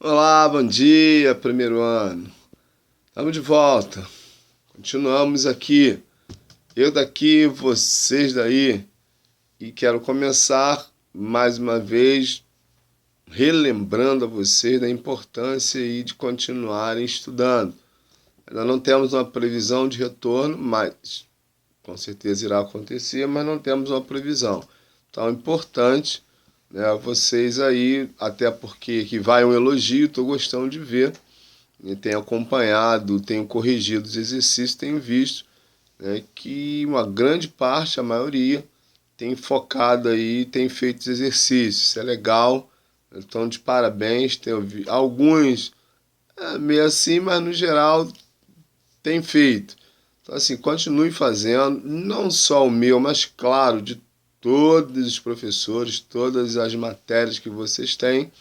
Olá, bom dia, primeiro ano. Estamos de volta. Continuamos aqui. Eu daqui, vocês daí. E quero começar mais uma vez relembrando a vocês da importância aí de continuarem estudando. Ainda não temos uma previsão de retorno, mas com certeza irá acontecer, mas não temos uma previsão. Então é importante, né, vocês aí, até porque aqui vai um elogio, estou gostando de ver. Eu tenho acompanhado, tenho corrigido os exercícios, tenho visto, né, que uma grande parte, a maioria, tem focado aí, tem feito os exercícios. Isso é legal, então de parabéns. Tenho alguns meio assim, mas no geral tem feito. Então assim, continue fazendo, não só o meu, mas claro, de todos os professores, todas as matérias que vocês têm.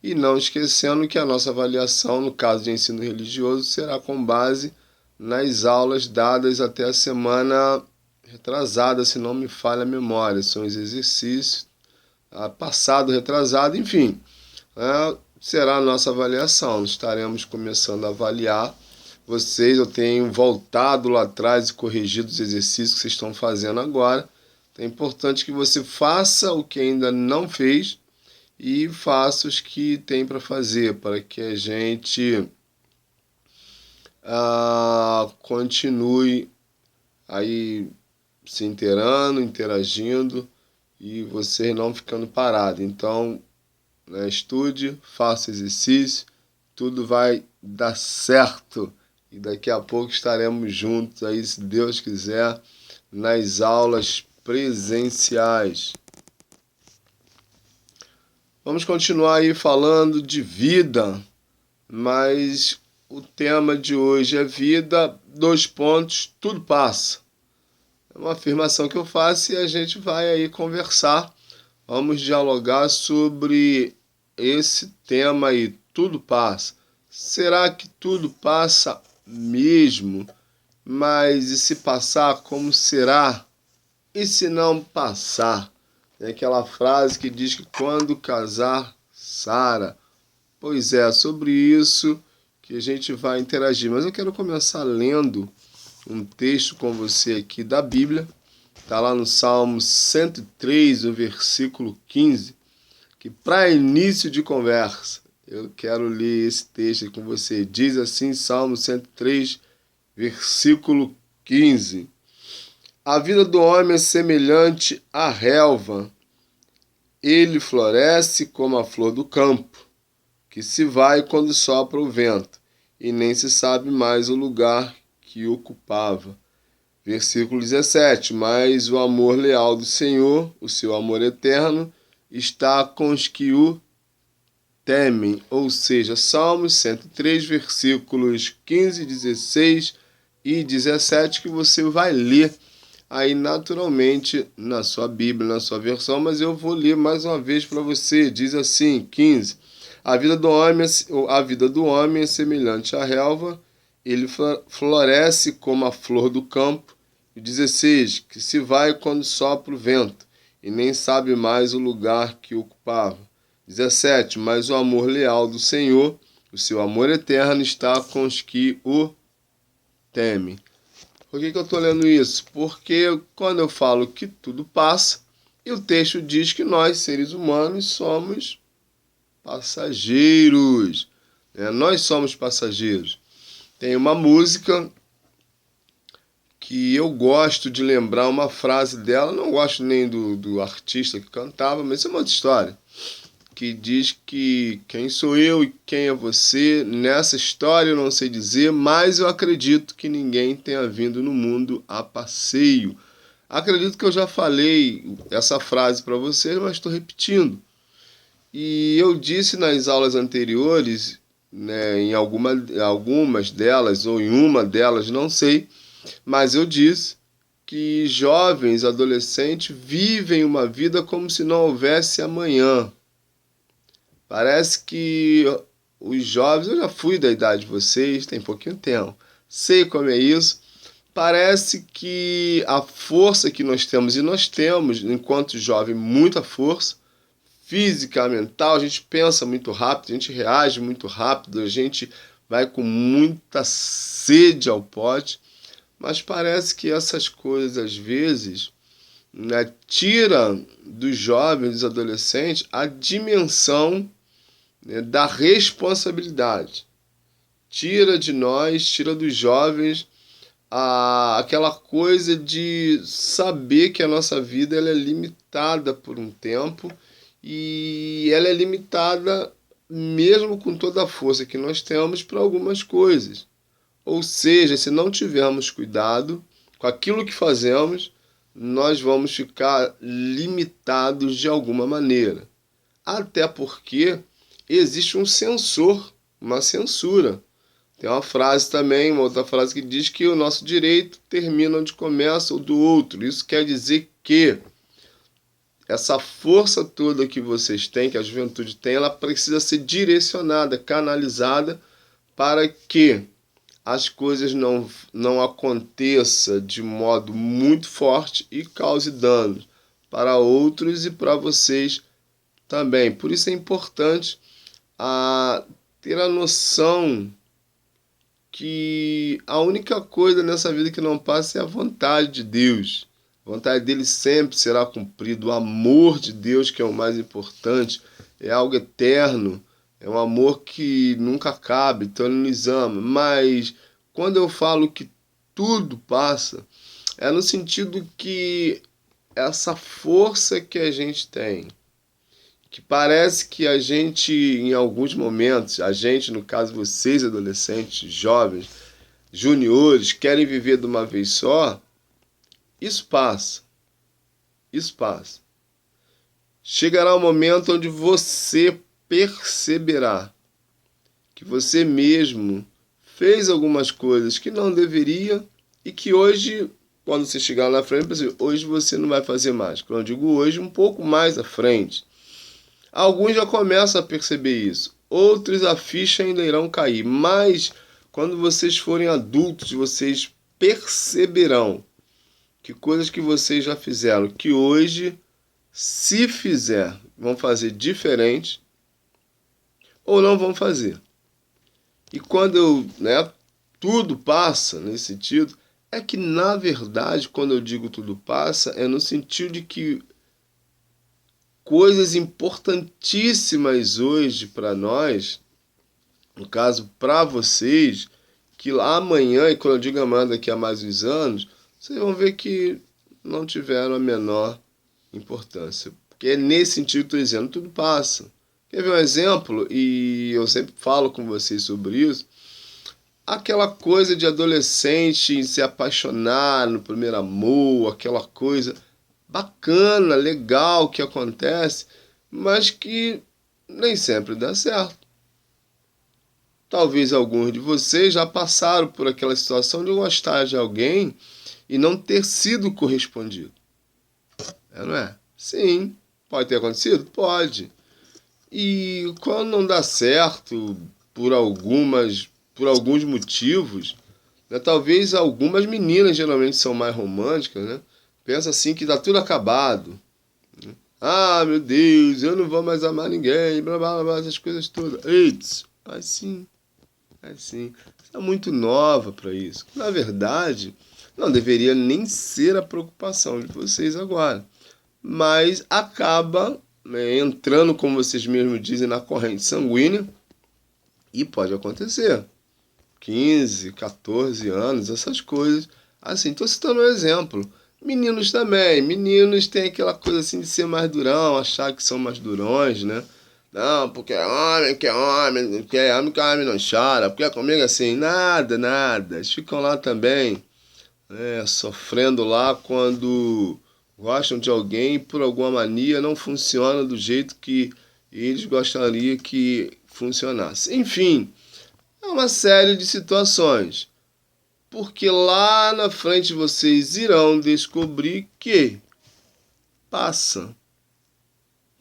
E não esquecendo que a nossa avaliação, no caso de ensino religioso, será com base nas aulas dadas até a semana retrasada, se não me falha a memória. São os exercícios, passado, retrasado, enfim. Será a nossa avaliação. Estaremos começando a avaliar vocês. Eu tenho voltado lá atrás e corrigido os exercícios que vocês estão fazendo agora. Então é importante que você faça o que ainda não fez e faça os que tem para fazer, para que a gente continue aí se inteirando, interagindo e vocês não ficando parados. Então, né, estude, faça exercício, tudo vai dar certo. E daqui a pouco estaremos juntos aí, se Deus quiser, nas aulas presenciais. Vamos continuar aí falando de vida, mas o tema de hoje é vida, dois pontos, tudo passa. É uma afirmação que eu faço e a gente vai aí conversar. Vamos dialogar sobre esse tema aí, tudo passa. Será que tudo passa mesmo? Mas e se passar, como será? E se não passar? Tem aquela frase que diz que quando casar, sara. Pois é, sobre isso que a gente vai interagir. Mas eu quero começar lendo um texto com você aqui da Bíblia. Está lá no Salmo 103, o versículo 15, que para início de conversa, eu quero ler esse texto com você. Diz assim, Salmo 103, versículo 15. A vida do homem é semelhante à relva. Ele floresce como a flor do campo, que se vai quando sopra o vento, e nem se sabe mais o lugar que ocupava. Versículo 17. Mas o amor leal do Senhor, o seu amor eterno, está com os que o temem. Ou seja, Salmos 103, versículos 15, 16 e 17, que você vai ler aí naturalmente na sua Bíblia, na sua versão, mas eu vou ler mais uma vez para você. Diz assim, 15. A vida do homem é semelhante à relva, ele floresce como a flor do campo. E 16, que se vai quando sopra o vento, e nem sabe mais o lugar que ocupava. 17, mas o amor leal do Senhor, o seu amor eterno, está com os que o temem. Por que eu estou lendo isso? Porque quando eu falo que tudo passa, e o texto diz que nós, seres humanos, somos passageiros. Nós somos passageiros. Tem uma música que eu gosto de lembrar uma frase dela, não gosto nem do artista que cantava, mas é uma outra história, que diz que quem sou eu e quem é você, nessa história eu não sei dizer, mas eu acredito que ninguém tenha vindo no mundo a passeio. Acredito que eu já falei essa frase para vocês, mas estou repetindo. E eu disse nas aulas anteriores, né, em algumas delas, ou em uma delas, não sei, mas eu disse que jovens, adolescentes, vivem uma vida como se não houvesse amanhã. Parece que os jovens, eu já fui da idade de vocês, tem pouquinho tempo, sei como é isso. Parece que a força que nós temos, e nós temos, enquanto jovem, muita força física, mental, a gente pensa muito rápido, a gente reage muito rápido, a gente vai com muita sede ao pote, mas parece que essas coisas, às vezes, né, tira dos jovens, dos adolescentes, a dimensão, né, da responsabilidade. Tira de nós, tira dos jovens aquela coisa de saber que a nossa vida ela é limitada por um tempo e ela é limitada mesmo com toda a força que nós temos para algumas coisas. Ou seja, se não tivermos cuidado com aquilo que fazemos, nós vamos ficar limitados de alguma maneira. Até porque existe um censor, uma censura. Tem uma frase também, uma outra frase que diz que o nosso direito termina onde começa o do outro. Isso quer dizer que essa força toda que vocês têm, que a juventude tem, ela precisa ser direcionada, canalizada para que as coisas não aconteçam de modo muito forte e cause danos para outros e para vocês também. Por isso é importante ter a noção que a única coisa nessa vida que não passa é a vontade de Deus. A vontade dele sempre será cumprida. O amor de Deus, que é o mais importante, é algo eterno. É um amor que nunca acaba, então ele nos ama. Mas quando eu falo que tudo passa, é no sentido que essa força que a gente tem, que parece que a gente, em alguns momentos, a gente, no caso vocês, adolescentes, jovens, juniores, querem viver de uma vez só, isso passa. Isso passa. Chegará um momento onde você perceberá que você mesmo fez algumas coisas que não deveria e que hoje, quando você chegar lá na frente, hoje você não vai fazer mais. Quando eu digo hoje, um pouco mais à frente. Alguns já começam a perceber isso, outros a ficha ainda irão cair, mas quando vocês forem adultos, vocês perceberão que coisas que vocês já fizeram, que hoje, se fizer, vão fazer diferente ou não vão fazer. E quando tudo passa nesse sentido, é que na verdade, quando eu digo tudo passa, é no sentido de que coisas importantíssimas hoje para nós, no caso para vocês, que lá amanhã, e quando eu digo amanhã daqui a mais uns anos, vocês vão ver que não tiveram a menor importância. Porque é nesse sentido que eu estou dizendo, tudo passa. Quer ver um exemplo? E eu sempre falo com vocês sobre isso. Aquela coisa de adolescente em se apaixonar no primeiro amor, aquela coisa bacana, legal que acontece, mas que nem sempre dá certo. Talvez alguns de vocês já passaram por aquela situação de gostar de alguém e não ter sido correspondido. Não é? Sim. Pode ter acontecido? Pode. E quando não dá certo por alguns motivos, né, talvez algumas meninas geralmente são mais românticas, né? Pensa assim que tá tudo acabado. Ah, meu Deus, eu não vou mais amar ninguém, blá blá blá, essas coisas todas. Eita, assim, assim. Você é muito nova para isso. Na verdade, não deveria nem ser a preocupação de vocês agora. Mas acaba, né, entrando, como vocês mesmos dizem, na corrente sanguínea e pode acontecer. 15, 14 anos, essas coisas. Assim, estou citando um exemplo. Meninos também. Meninos têm aquela coisa assim de ser mais durão, achar que são mais durões, né? Não, porque é homem, que é homem, que é homem não chora, porque é comigo assim, nada, nada. Eles ficam lá também, né, sofrendo lá quando gostam de alguém e por alguma mania não funciona do jeito que eles gostariam que funcionasse. Enfim, é uma série de situações. Porque lá na frente vocês irão descobrir que passa.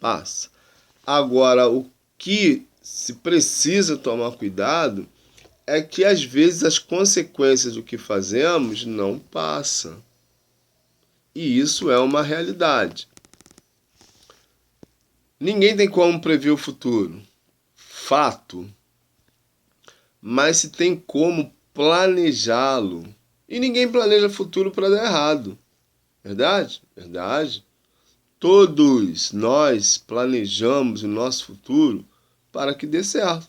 Passa. Agora, o que se precisa tomar cuidado é que às vezes as consequências do que fazemos não passam. E isso é uma realidade. Ninguém tem como prever o futuro, fato, mas se tem como planejá-lo. E ninguém planeja futuro para dar errado. Verdade? Verdade. Todos nós planejamos o nosso futuro para que dê certo.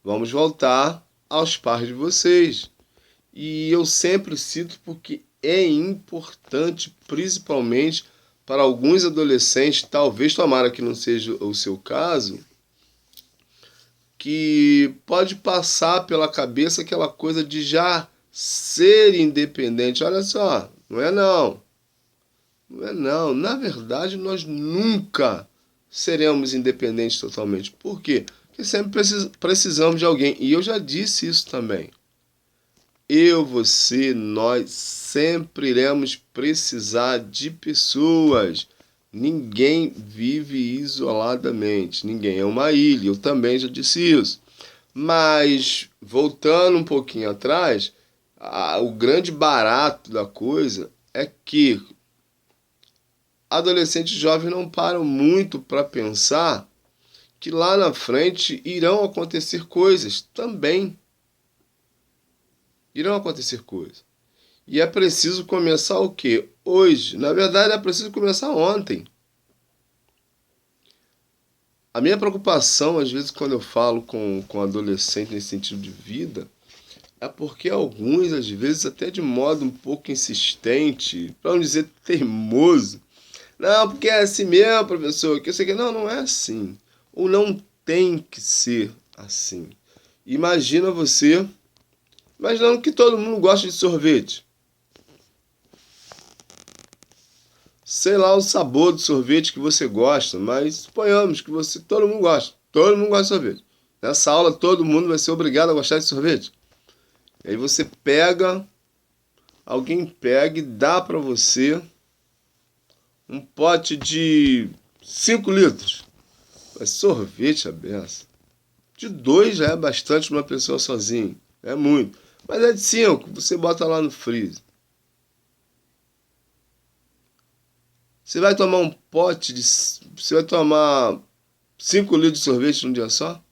Vamos voltar aos pais de vocês. E eu sempre cito porque é importante, principalmente para alguns adolescentes, talvez tomara que não seja o seu caso, que pode passar pela cabeça aquela coisa de já ser independente. Olha só, não é não. Não é não. Na verdade, nós nunca seremos independentes totalmente. Por quê? Porque sempre precisamos de alguém. E eu já disse isso também. Eu, você, nós sempre iremos precisar de pessoas. Ninguém vive isoladamente. Ninguém é uma ilha. Eu também já disse isso. Mas, voltando um pouquinho atrás, o grande barato da coisa é que adolescentes jovens não param muito para pensar que lá na frente irão acontecer coisas também. Irão acontecer coisas. E é preciso começar o quê? Hoje. Na verdade, é preciso começar ontem. A minha preocupação, às vezes, quando eu falo com adolescente nesse sentido de vida, é porque alguns, às vezes, até de modo um pouco insistente, para não dizer teimoso, não, porque é assim mesmo, professor, que eu sei que não, não é assim. Ou não tem que ser assim. Imagina você, imaginando que todo mundo gosta de sorvete. Sei lá o sabor do sorvete que você gosta, mas suponhamos que todo mundo gosta. Todo mundo gosta de sorvete. Nessa aula todo mundo vai ser obrigado a gostar de sorvete. E aí você pega, alguém pega e dá para você um pote de 5 litros. Mas sorvete a beça. De 2 já é bastante para uma pessoa sozinha. É muito. Mas é de 5, você bota lá no freezer. Você vai tomar um pote de. Você vai tomar 5 litros de sorvete num dia só?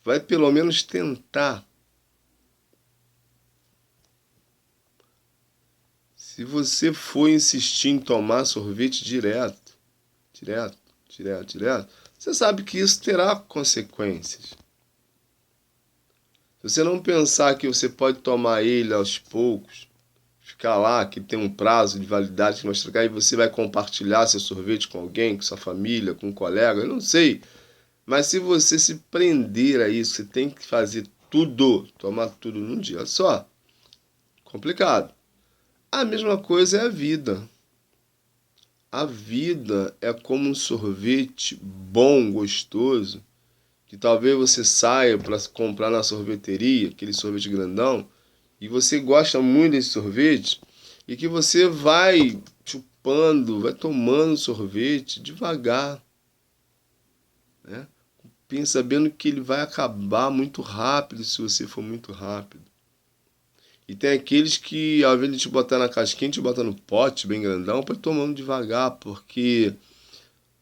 Vai pelo menos tentar. Se você for insistir em tomar sorvete direto, você sabe que isso terá consequências. Se você não pensar que você pode tomar ele aos poucos, ficar lá, que tem um prazo de validade que vai chegar e você vai compartilhar seu sorvete com alguém, com sua família, com um colega, eu não sei. Mas se você se prender a isso, você tem que fazer tudo, tomar tudo num dia só. Complicado. A mesma coisa é a vida. A vida é como um sorvete bom, gostoso, que talvez você saia para comprar na sorveteria, aquele sorvete grandão, e você gosta muito desse sorvete, e que você vai chupando, vai tomando sorvete devagar, né? Sabendo que ele vai acabar muito rápido se você for muito rápido. E tem aqueles que, ao invés de te botar na casquinha, te botar no pote bem grandão, para ir tomando devagar, porque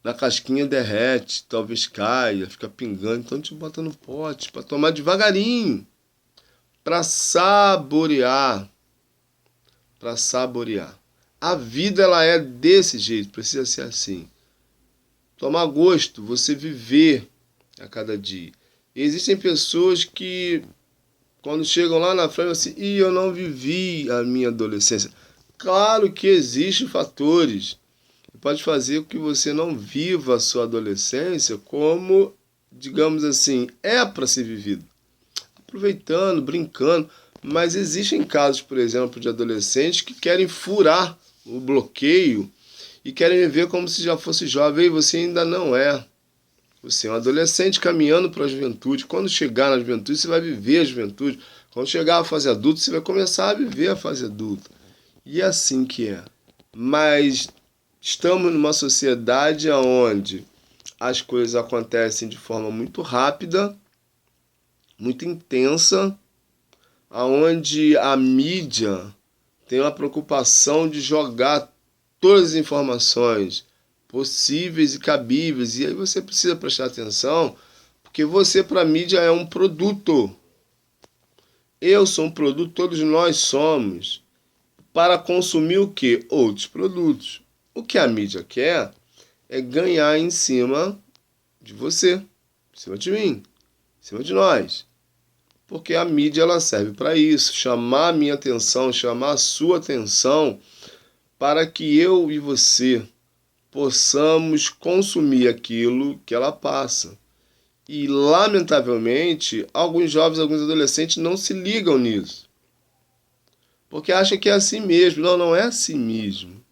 na casquinha derrete, talvez caia, fica pingando, então te bota no pote para tomar devagarinho, para saborear, para saborear. A vida ela é desse jeito, precisa ser assim. Tomar gosto, você viver a cada dia. E existem pessoas que quando chegam lá na frente, assim, e eu não vivi a minha adolescência. Claro que existem fatores que pode fazer com que você não viva a sua adolescência como, digamos assim, é para ser vivido. Aproveitando, brincando, mas existem casos, por exemplo, de adolescentes que querem furar o bloqueio e querem viver como se já fosse jovem, e você ainda não é. Você é um adolescente caminhando para a juventude. Quando chegar na juventude, você vai viver a juventude. Quando chegar à fase adulta, você vai começar a viver a fase adulta. E é assim que é. Mas estamos numa sociedade onde as coisas acontecem de forma muito rápida, muito intensa, onde a mídia tem uma preocupação de jogar todas as informações possíveis e cabíveis. E aí você precisa prestar atenção, porque você para a mídia é um produto. Eu sou um produto, todos nós somos. Para consumir o quê? Outros produtos. O que a mídia quer é ganhar em cima de você, em cima de mim, em cima de nós. Porque a mídia ela serve para isso, chamar a minha atenção, chamar a sua atenção, para que eu e você possamos consumir aquilo que ela passa. E, lamentavelmente, alguns jovens, alguns adolescentes não se ligam nisso. Porque acham que é assim mesmo. Não, não é assim mesmo.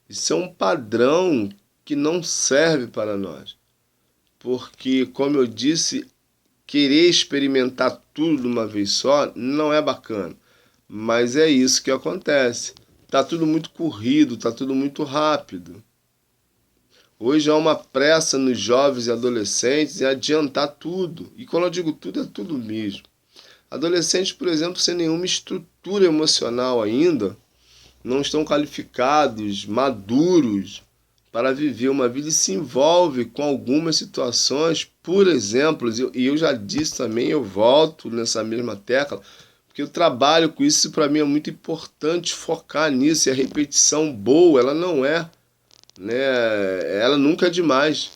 Isso é um padrão que não serve para nós. Porque, como eu disse, querer experimentar tudo de uma vez só não é bacana. Mas é isso que acontece. Tá tudo muito corrido, tá tudo muito rápido. Hoje há uma pressa nos jovens e adolescentes em adiantar tudo. E quando eu digo tudo, é tudo mesmo. Adolescentes, por exemplo, sem nenhuma estrutura emocional ainda, não estão qualificados, maduros para viver uma vida e se envolve com algumas situações, por exemplo, e eu já disse também, eu volto nessa mesma tecla, porque eu trabalho com isso, para mim é muito importante focar nisso, e a repetição boa, ela não é, né? Ela nunca é demais.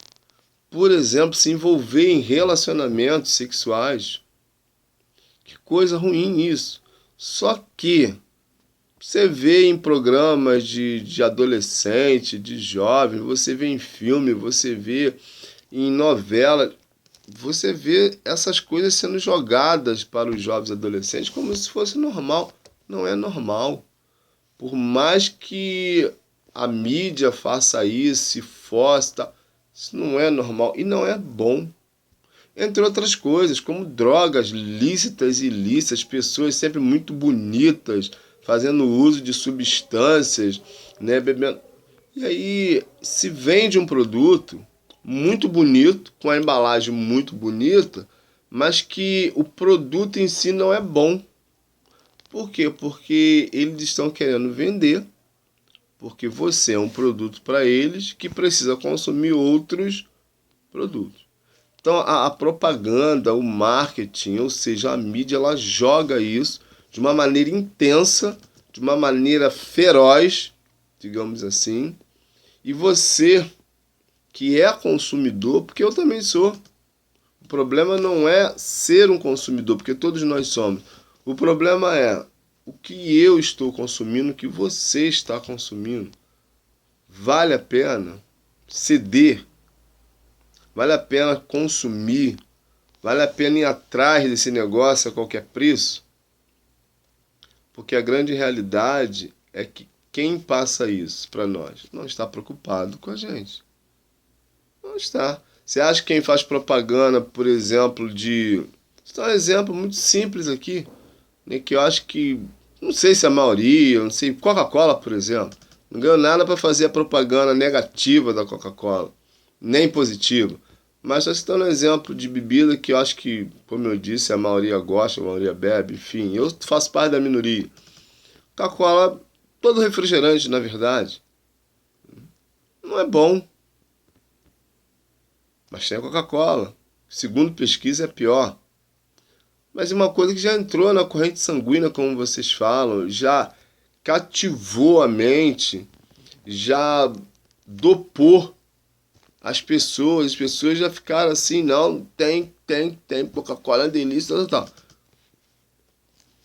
Por exemplo, se envolver em relacionamentos sexuais, que coisa ruim isso. Só que você vê em programas de adolescente, de jovem, você vê em filme, você vê em novela, você vê essas coisas sendo jogadas para os jovens adolescentes como se fosse normal. Não é normal. Por mais que a mídia faça isso, se force, tá, isso não é normal e não é bom. Entre outras coisas, como drogas lícitas e ilícitas, pessoas sempre muito bonitas, fazendo uso de substâncias, né, bebendo. E aí se vende um produto muito bonito, com a embalagem muito bonita, mas que o produto em si não é bom. Por quê? Porque eles estão querendo vender, porque você é um produto para eles que precisa consumir outros produtos. Então a propaganda, o marketing, ou seja, a mídia, ela joga isso de uma maneira intensa, de uma maneira feroz, digamos assim. E você, que é consumidor, porque eu também sou. O problema não é ser um consumidor, porque todos nós somos. O problema é o que eu estou consumindo, o que você está consumindo. Vale a pena ceder? Vale a pena consumir? Vale a pena ir atrás desse negócio a qualquer preço? Porque a grande realidade é que quem passa isso para nós não está preocupado com a gente. Não está. Você acha que quem faz propaganda, por exemplo, de... Vou dar um exemplo muito simples aqui, né, que eu acho que... Não sei se a maioria, não sei... Coca-Cola, por exemplo. Não ganhou nada para fazer a propaganda negativa da Coca-Cola, nem positiva. Mas só citando um exemplo de bebida que eu acho que, como eu disse, a maioria gosta, a maioria bebe, enfim. Eu faço parte da minoria. Coca-Cola, todo refrigerante, na verdade, não é bom. Mas tem a Coca-Cola. Segundo pesquisa, é pior. Mas é uma coisa que já entrou na corrente sanguínea, como vocês falam, já cativou a mente, já dopou as pessoas já ficaram assim, não, tem, Coca-Cola é delícia, tal.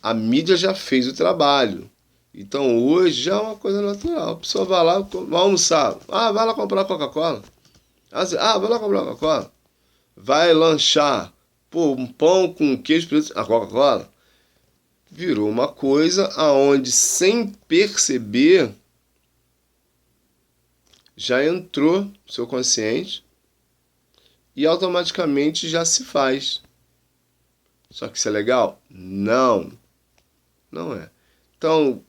A mídia já fez o trabalho. Então hoje já é uma coisa natural. A pessoa vai lá, vai almoçar. Ah, vai lá comprar Coca-Cola. Ah, vai lá comprar Coca-Cola. Vai lanchar. Pô, um pão com queijo preto, a Coca-Cola. Virou uma coisa aonde, sem perceber, já entrou no seu consciente e automaticamente já se faz. Só que isso é legal? Não, não é. Então,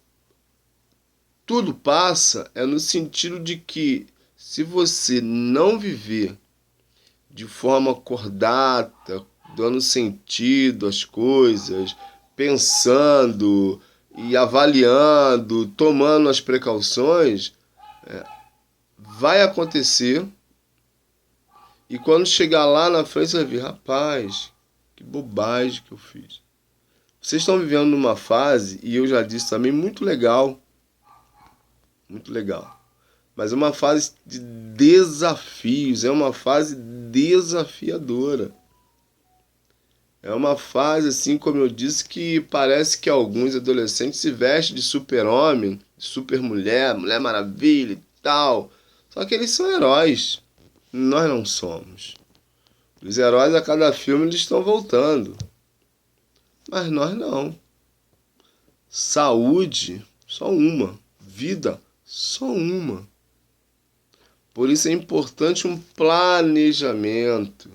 tudo passa é no sentido de que se você não viver de forma acordada, dando sentido às coisas, pensando e avaliando, tomando as precauções, vai acontecer e quando chegar lá na frente você vai ver, rapaz, que bobagem que eu fiz. Vocês estão vivendo numa fase, e eu já disse também, muito legal, mas é uma fase de desafios, é uma fase desafiadora. É uma fase, assim como eu disse, que parece que alguns adolescentes se vestem de super-homem, de super-mulher, Mulher Maravilha e tal. Só que eles são heróis. Nós não somos. Os heróis a cada filme eles estão voltando. Mas nós não. Saúde, só uma. Vida, só uma. Por isso é importante um planejamento.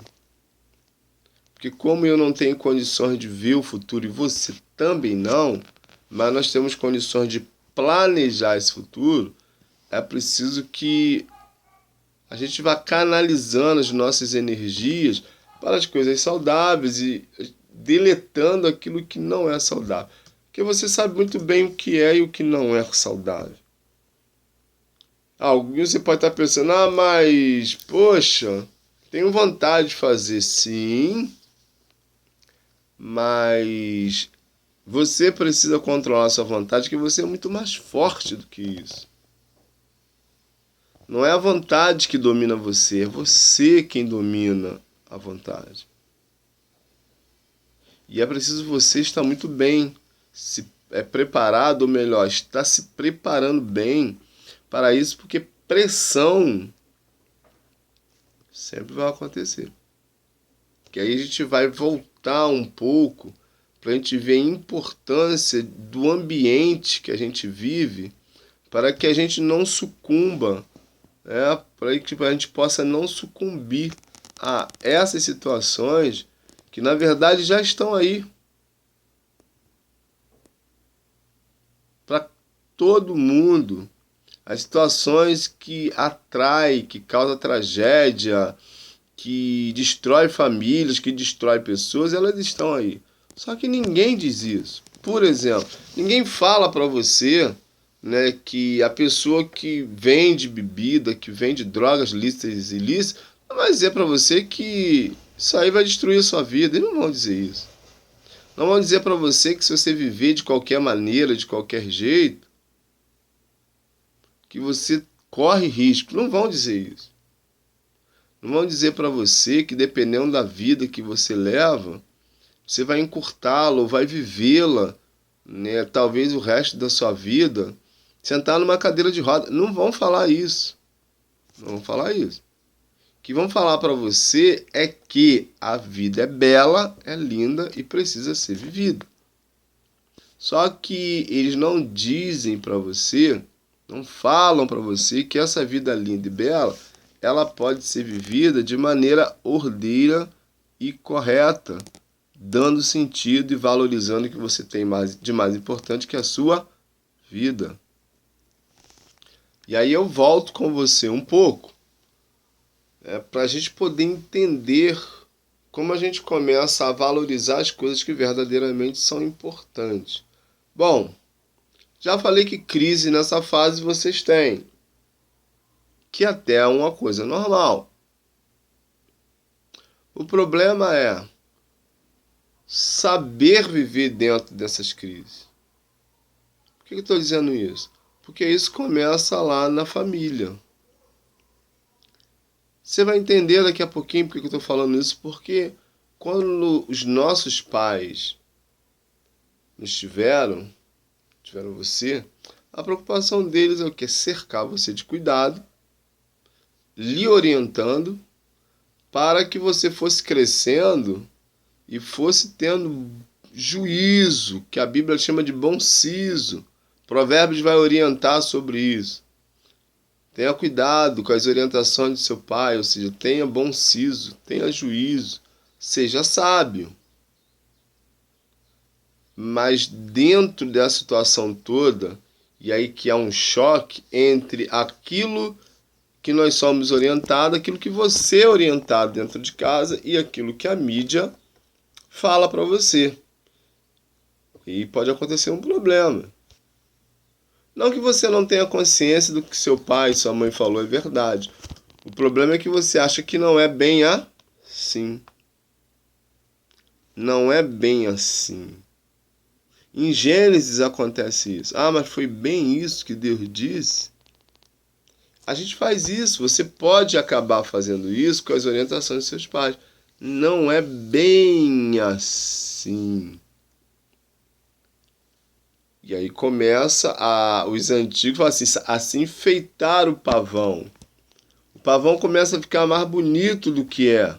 Porque como eu não tenho condições de ver o futuro e você também não, mas nós temos condições de planejar esse futuro, é preciso que a gente vá canalizando as nossas energias para as coisas saudáveis e deletando aquilo que não é saudável. Porque você sabe muito bem o que é e o que não é saudável. Alguém você pode estar pensando, mas, poxa, tenho vontade de fazer, sim, mas você precisa controlar a sua vontade, que você é muito mais forte do que isso. Não é a vontade que domina você, é você quem domina a vontade. E é preciso você estar muito bem, preparado, ou melhor, estar se preparando bem para isso, porque pressão sempre vai acontecer. Que aí a gente vai voltar um pouco para a gente ver a importância do ambiente que a gente vive para que a gente não sucumba, para que a gente possa não sucumbir a essas situações que na verdade já estão aí para todo mundo. As situações que atraem, que causam tragédia, que destrói famílias, que destrói pessoas, elas estão aí. Só que ninguém diz isso. Por exemplo, ninguém fala para você, né, que a pessoa que vende bebida, que vende drogas lícitas e ilícitas, não vai dizer para você que isso aí vai destruir a sua vida. Eles não vão dizer isso. Não vão dizer para você que se você viver de qualquer maneira, de qualquer jeito, que você corre risco. Não vão dizer isso. Não vão dizer para você que dependendo da vida que você leva, você vai encurtá-la ou vai vivê-la, né, talvez o resto da sua vida, sentar numa cadeira de roda. Não vão falar isso. Não vão falar isso. O que vão falar para você é que a vida é bela, é linda e precisa ser vivida. Só que eles não dizem para você, não falam para você que essa vida linda e bela, ela pode ser vivida de maneira ordeira e correta, dando sentido e valorizando o que você tem de mais importante, que é a sua vida. E aí eu volto com você um pouco, para a gente poder entender como a gente começa a valorizar as coisas que verdadeiramente são importantes. Bom, já falei que crise nessa fase vocês têm, que até é uma coisa normal. O problema é saber viver dentro dessas crises. Por que eu estou dizendo isso? Porque isso começa lá na família. Você vai entender daqui a pouquinho porque eu estou falando isso, porque quando os nossos pais nos tiveram você, a preocupação deles é o que? Cercar você de cuidado, lhe orientando, para que você fosse crescendo e fosse tendo juízo, que a Bíblia chama de bom siso. Provérbios vai orientar sobre isso. Tenha cuidado com as orientações de seu pai, ou seja, tenha bom siso, tenha juízo, seja sábio. Mas dentro dessa situação toda, e aí que há um choque entre aquilo que nós somos orientados, aquilo que você é orientado dentro de casa e aquilo que a mídia fala para você. E pode acontecer um problema. Não que você não tenha consciência do que seu pai e sua mãe falou é verdade. O problema é que você acha que não é bem assim. Não é bem assim. Em Gênesis acontece isso. Ah, mas foi bem isso que Deus disse? A gente faz isso. Você pode acabar fazendo isso com as orientações dos seus pais. Não é bem assim. E aí começa os antigos falam assim enfeitar o pavão. O pavão começa a ficar mais bonito do que é.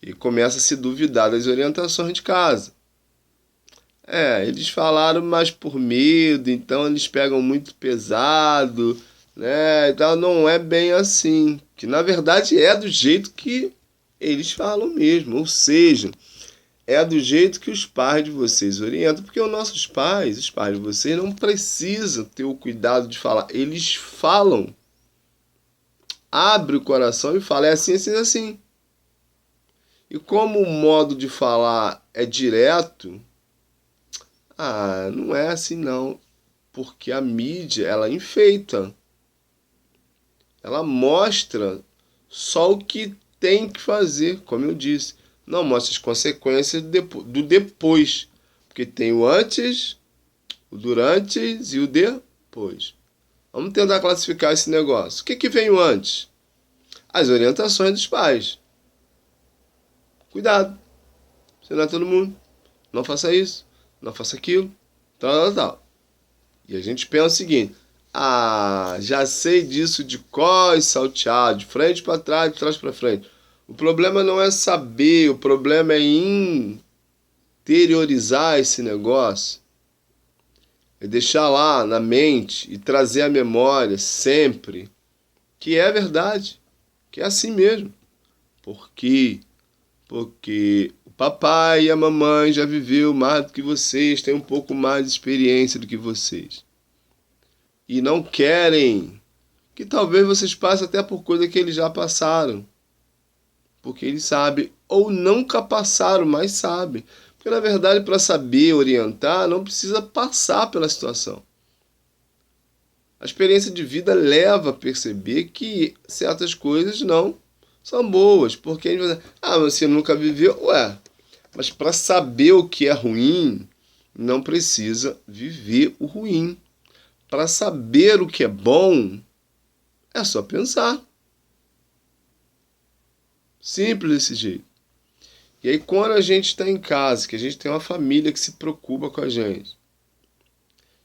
E começa a se duvidar das orientações de casa. Eles falaram mais por medo, então eles pegam muito pesado, né? Então não é bem assim. Que na verdade é do jeito que eles falam mesmo. Ou seja, é do jeito que os pais de vocês orientam, porque os nossos pais, os pais de vocês, não precisam ter o cuidado de falar. Eles falam. Abre o coração e fala, é assim, assim, assim. E como o modo de falar é direto, não é assim não. Porque a mídia, ela enfeita. Ela mostra só o que tem que fazer, como eu disse. Não mostra as consequências do depois. Porque tem o antes, o durante e o depois. Vamos tentar classificar esse negócio. O que vem o antes? As orientações dos pais. Cuidado. Você não é todo mundo. Não faça isso. Não faça aquilo. Tal. E a gente pensa o seguinte. Já sei disso de cor e salteado. De frente para trás, de trás para frente. O problema não é saber. O problema é interiorizar esse negócio. É deixar lá na mente e trazer à memória sempre que é verdade. Que é assim mesmo. Por quê? Porque o papai e a mamãe já viveu mais do que vocês, têm um pouco mais de experiência do que vocês. E não querem que talvez vocês passem até por coisa que eles já passaram. Porque eles sabem, ou nunca passaram, mas sabem. Porque na verdade, para saber orientar, não precisa passar pela situação. A experiência de vida leva a perceber que certas coisas não são boas. Porque a gente vai dizer, você nunca viveu? Mas para saber o que é ruim, não precisa viver o ruim. Para saber o que é bom, é só pensar. Simples desse jeito. E aí quando a gente está em casa, que a gente tem uma família que se preocupa com a gente,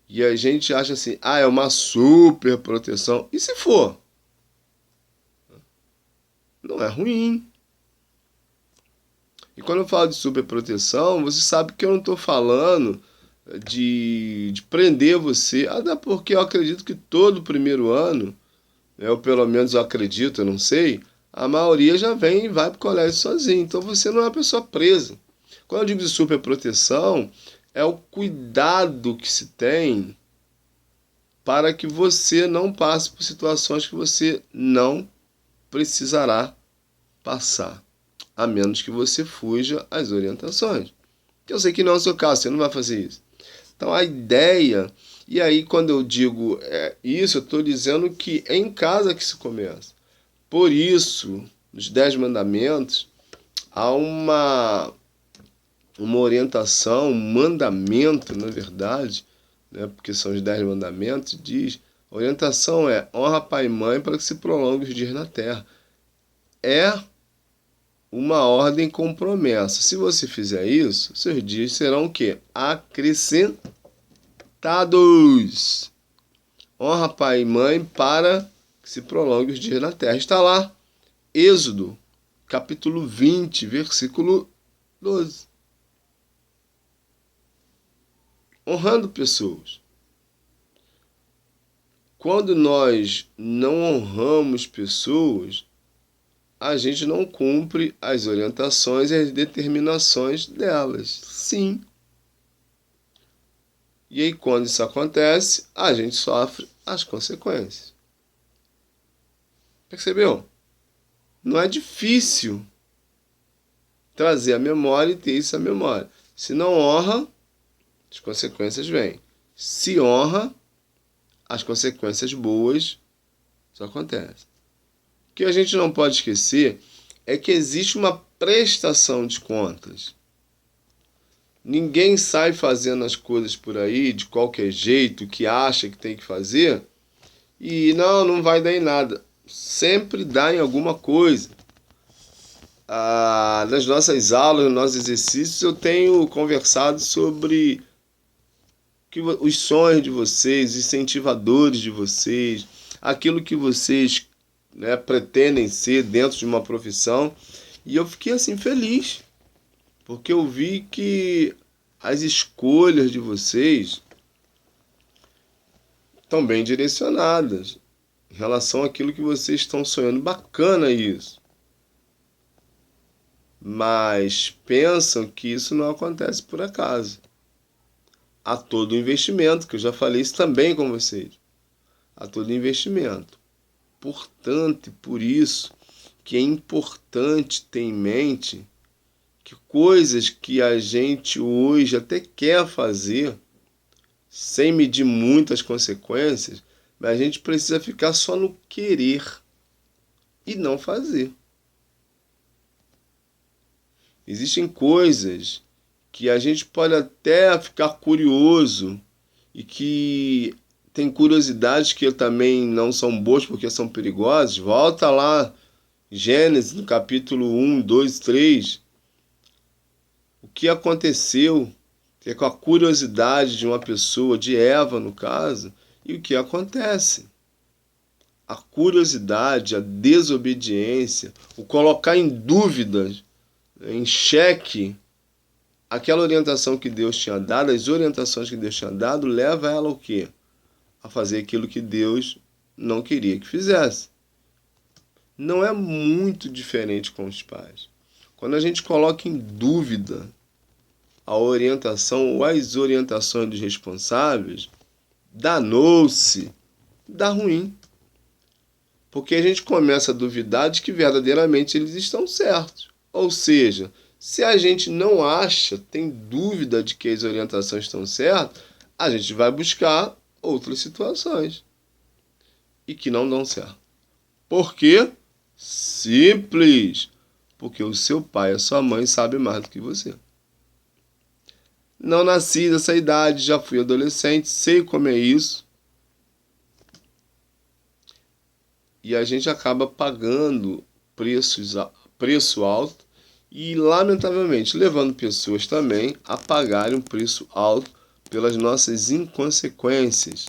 e a gente acha assim, é uma super proteção. E se for? Não é ruim. E quando eu falo de super proteção, você sabe que eu não estou falando de prender você. Até porque eu acredito que todo primeiro ano, ou pelo menos eu acredito, eu não sei, a maioria já vem e vai para o colégio sozinho. Então você não é uma pessoa presa. Quando eu digo de super proteção, é o cuidado que se tem para que você não passe por situações que você não precisará passar, a menos que você fuja às orientações. Eu sei que não é o seu caso, você não vai fazer isso. Então a ideia, e aí quando eu digo isso, eu estou dizendo que é em casa que se começa. Por isso, nos 10 mandamentos, há uma orientação, um mandamento, na verdade, né, porque são os 10 mandamentos, diz, a orientação é honra pai e mãe para que se prolongue os dias na terra. É uma ordem com promessa. Se você fizer isso, seus dias serão o quê? Acrescentados. Honra pai e mãe para que se prolongue os dias na terra. Está lá, Êxodo, capítulo 20, versículo 12. Honrando pessoas. Quando nós não honramos pessoas, a gente não cumpre as orientações e as determinações delas. Sim. E aí, quando isso acontece, a gente sofre as consequências. Percebeu? Não é difícil trazer a memória e ter isso à memória. Se não honra, as consequências vêm. se honra, as consequências boas só acontecem. O que a gente não pode esquecer é que existe uma prestação de contas. Ninguém sai fazendo as coisas por aí de qualquer jeito, que acha que tem que fazer, e não vai dar em nada. Sempre dá em alguma coisa. Nas nossas aulas, nos nossos exercícios, eu tenho conversado sobre os sonhos de vocês, os incentivadores de vocês, aquilo que vocês, né, pretendem ser dentro de uma profissão. E eu fiquei assim feliz, porque eu vi que as escolhas de vocês estão bem direcionadas em relação àquilo que vocês estão sonhando. Bacana isso. Mas pensam que isso não acontece por acaso. Há todo o investimento, que eu já falei isso também com vocês. Há todo o investimento. Portanto, e por isso que é importante ter em mente que coisas que a gente hoje até quer fazer, sem medir muitas consequências, mas a gente precisa ficar só no querer e não fazer. Existem coisas que a gente pode até ficar curioso e que tem curiosidades que também não são boas porque são perigosas. Volta lá, Gênesis, no capítulo 1, 2, 3. O que aconteceu, que é com a curiosidade de uma pessoa, de Eva no caso, e o que acontece. A curiosidade, a desobediência, o colocar em dúvidas, em xeque, aquela orientação que Deus tinha dado, as orientações que Deus tinha dado, leva ela ao quê? A fazer aquilo que Deus não queria que fizesse. Não é muito diferente com os pais. Quando a gente coloca em dúvida a orientação ou as orientações dos responsáveis, danou-se, dá ruim. Porque a gente começa a duvidar de que verdadeiramente eles estão certos. Ou seja, se a gente não acha, tem dúvida de que as orientações estão certas, a gente vai buscar outras situações e que não dão certo. Por quê? Simples. Porque o seu pai e a sua mãe sabem mais do que você. Não nasci dessa idade, já fui adolescente, sei como é isso. E a gente acaba pagando preço alto e, lamentavelmente, levando pessoas também a pagarem um preço alto pelas nossas inconsequências.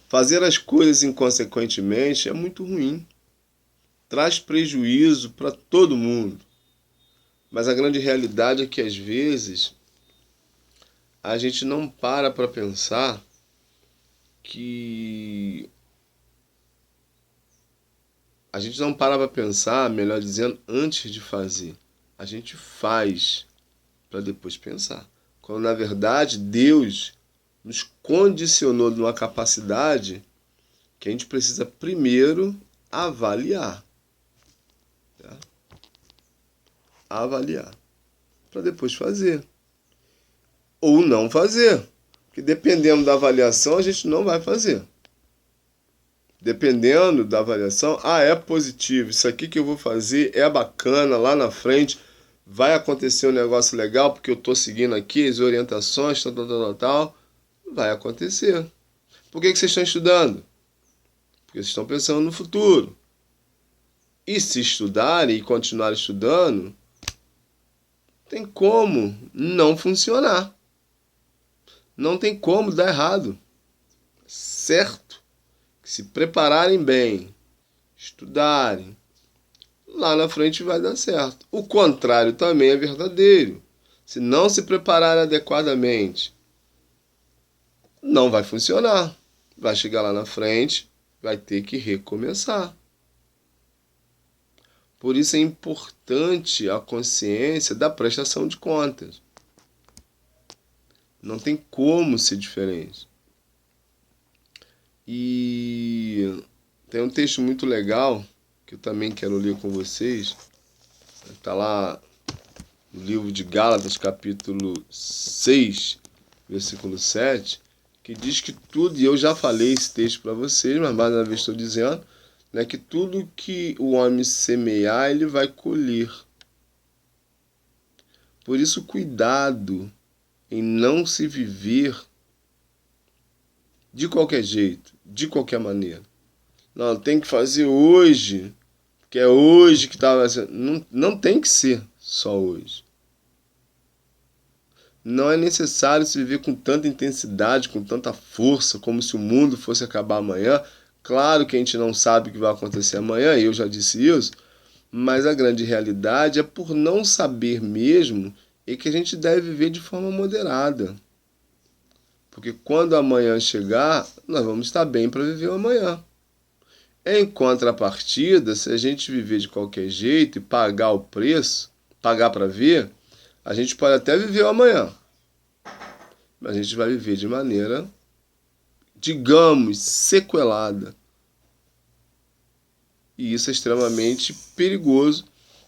Fazer as coisas inconsequentemente é muito ruim. Traz prejuízo para todo mundo. Mas a grande realidade é que, às vezes, a gente não para pensar que... A gente não para pensar, melhor dizendo, antes de fazer. A gente faz para depois pensar. Quando, na verdade, Deus nos condicionou numa capacidade que a gente precisa primeiro avaliar. Tá? Avaliar. Para depois fazer. Ou não fazer. Porque dependendo da avaliação, a gente não vai fazer. Dependendo da avaliação, é positivo, isso aqui que eu vou fazer é bacana, lá na frente vai acontecer um negócio legal, porque eu estou seguindo aqui as orientações, tal, vai acontecer. Por que vocês estão estudando? Porque vocês estão pensando no futuro. E se estudarem e continuarem estudando, tem como não funcionar. Não tem como dar errado. Certo? Se prepararem bem, estudarem, lá na frente vai dar certo. O contrário também é verdadeiro. Se não se prepararem adequadamente, não vai funcionar. Vai chegar lá na frente, vai ter que recomeçar. Por isso é importante a consciência da prestação de contas. Não tem como ser diferente. E tem um texto muito legal que eu também quero ler com vocês. Está lá no livro de Gálatas, capítulo 6, versículo 7, que diz que tudo, e eu já falei esse texto para vocês, mas mais uma vez estou dizendo, né, que tudo que o homem semear, ele vai colher. Por isso, cuidado em não se viver de qualquer jeito, de qualquer maneira. Não, tem que fazer hoje, que é hoje que estava sendo. Não, não tem que ser só hoje. Não é necessário se viver com tanta intensidade, com tanta força, como se o mundo fosse acabar amanhã. Claro que a gente não sabe o que vai acontecer amanhã, eu já disse isso, mas a grande realidade é por não saber mesmo é que a gente deve viver de forma moderada. Porque quando amanhã chegar, nós vamos estar bem para viver o amanhã. Em contrapartida, se a gente viver de qualquer jeito e pagar o preço, pagar para ver, a gente pode até viver o amanhã, mas a gente vai viver de maneira, digamos, sequelada. E isso é extremamente perigoso,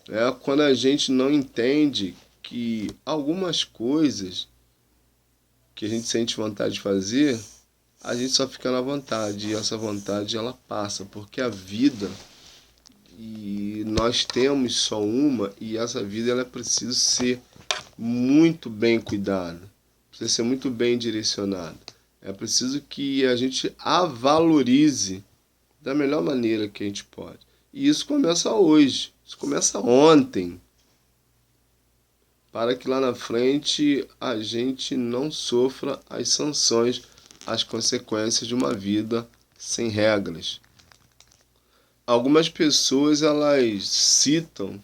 né? Quando a gente não entende que algumas coisas que a gente sente vontade de fazer, a gente só fica na vontade, e essa vontade ela passa, porque a vida, e nós temos só uma, e essa vida ela precisa ser muito bem cuidada, precisa ser muito bem direcionada. É preciso que a gente a valorize da melhor maneira que a gente pode. E isso começa hoje, isso começa ontem, para que lá na frente a gente não sofra as sanções, as consequências de uma vida sem regras. Algumas pessoas elas citam,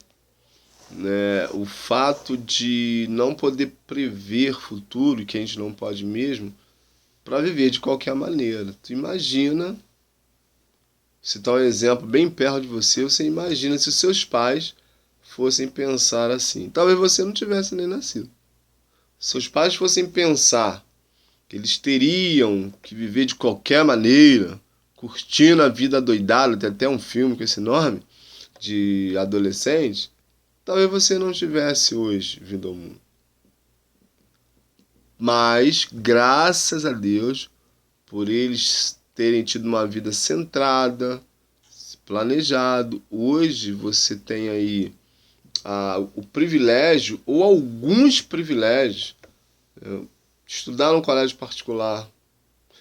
né, o fato de não poder prever futuro, que a gente não pode mesmo, para viver de qualquer maneira. Tu imagina, citar um exemplo bem perto de você, você imagina se os seus pais fossem pensar assim. Talvez você não tivesse nem nascido. Se seus pais fossem pensar que eles teriam que viver de qualquer maneira, curtindo a vida doidada, tem até um filme com esse nome, de adolescente, talvez você não tivesse hoje vindo ao mundo. Mas, graças a Deus, por eles terem tido uma vida centrada, planejado, hoje você tem aí o privilégio, ou alguns privilégios, de estudar num colégio particular,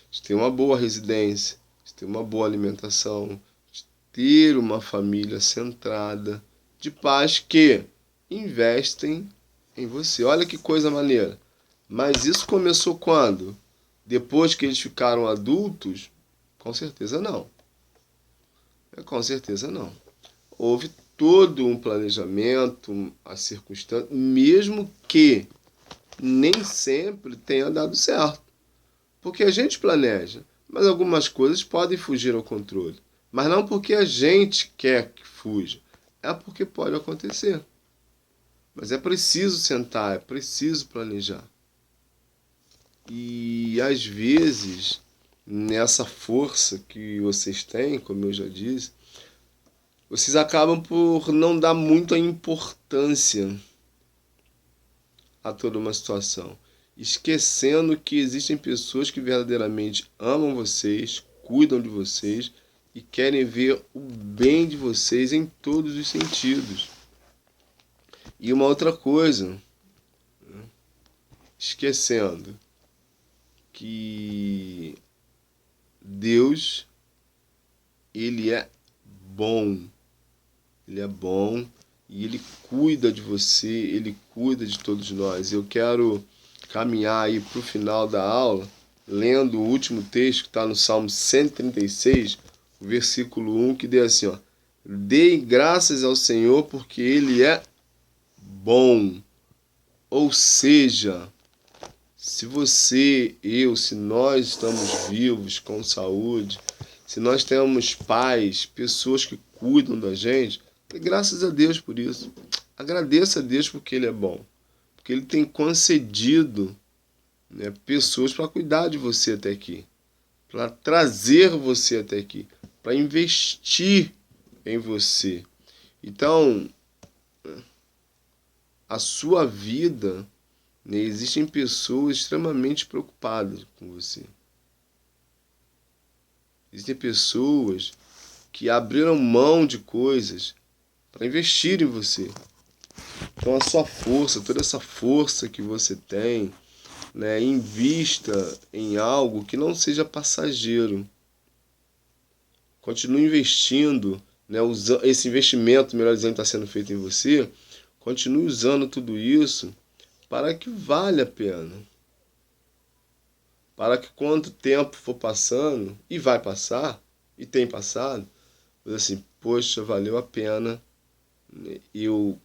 de ter uma boa residência, de ter uma boa alimentação, de ter uma família centrada, de pais que investem em você. Olha que coisa maneira. Mas isso começou quando? Depois que eles ficaram adultos? Com certeza não. Com certeza não. Houve todo um planejamento, a circunstância, mesmo que nem sempre tenha dado certo. Porque a gente planeja, mas algumas coisas podem fugir ao controle. Mas não porque a gente quer que fuja, é porque pode acontecer. Mas é preciso sentar, é preciso planejar. E às vezes, nessa força que vocês têm, como eu já disse, vocês acabam por não dar muita importância a toda uma situação, esquecendo que existem pessoas que verdadeiramente amam vocês, cuidam de vocês e querem ver o bem de vocês em todos os sentidos. E uma outra coisa, esquecendo que Deus, ele é bom. Ele é bom e ele cuida de você, ele cuida de todos nós. Eu quero caminhar aí para o final da aula, lendo o último texto que está no Salmo 136, o versículo 1, que diz assim, ó: Dei graças ao Senhor porque ele é bom. Ou seja, se você, se nós estamos vivos, com saúde, se nós temos pais, pessoas que cuidam da gente, graças a Deus por isso. Agradeça a Deus porque Ele é bom. Porque Ele tem concedido, né, pessoas para cuidar de você até aqui. Para trazer você até aqui. Para investir em você. Então, a sua vida né? Existem pessoas extremamente preocupadas com você. Existem pessoas que abriram mão de coisas para investir em você. Então a sua força, toda essa força que você tem, né, invista em algo que não seja passageiro. Continue investindo, né, esse investimento, melhor dizendo, está sendo feito em você. Continue usando tudo isso para que valha a pena. Para que quando o tempo for passando, e vai passar, e tem passado, você assim, poxa, valeu a pena, né, eu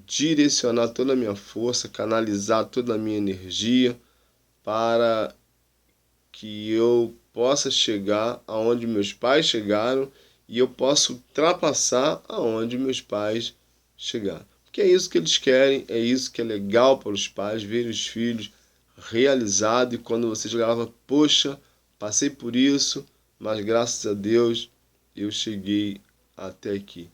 direcionar toda a minha força, canalizar toda a minha energia para que eu possa chegar aonde meus pais chegaram e eu possa ultrapassar aonde meus pais chegaram. Porque é isso que eles querem, é isso que é legal para os pais, ver os filhos realizados. E quando você chegava, poxa, passei por isso, mas graças a Deus eu cheguei até aqui.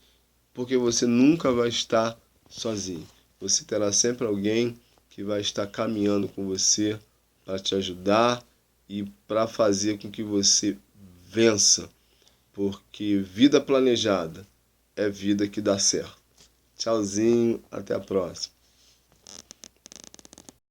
Porque você nunca vai estar sozinho. Você terá sempre alguém que vai estar caminhando com você para te ajudar e para fazer com que você vença. Porque vida planejada é vida que dá certo. Tchauzinho, até a próxima.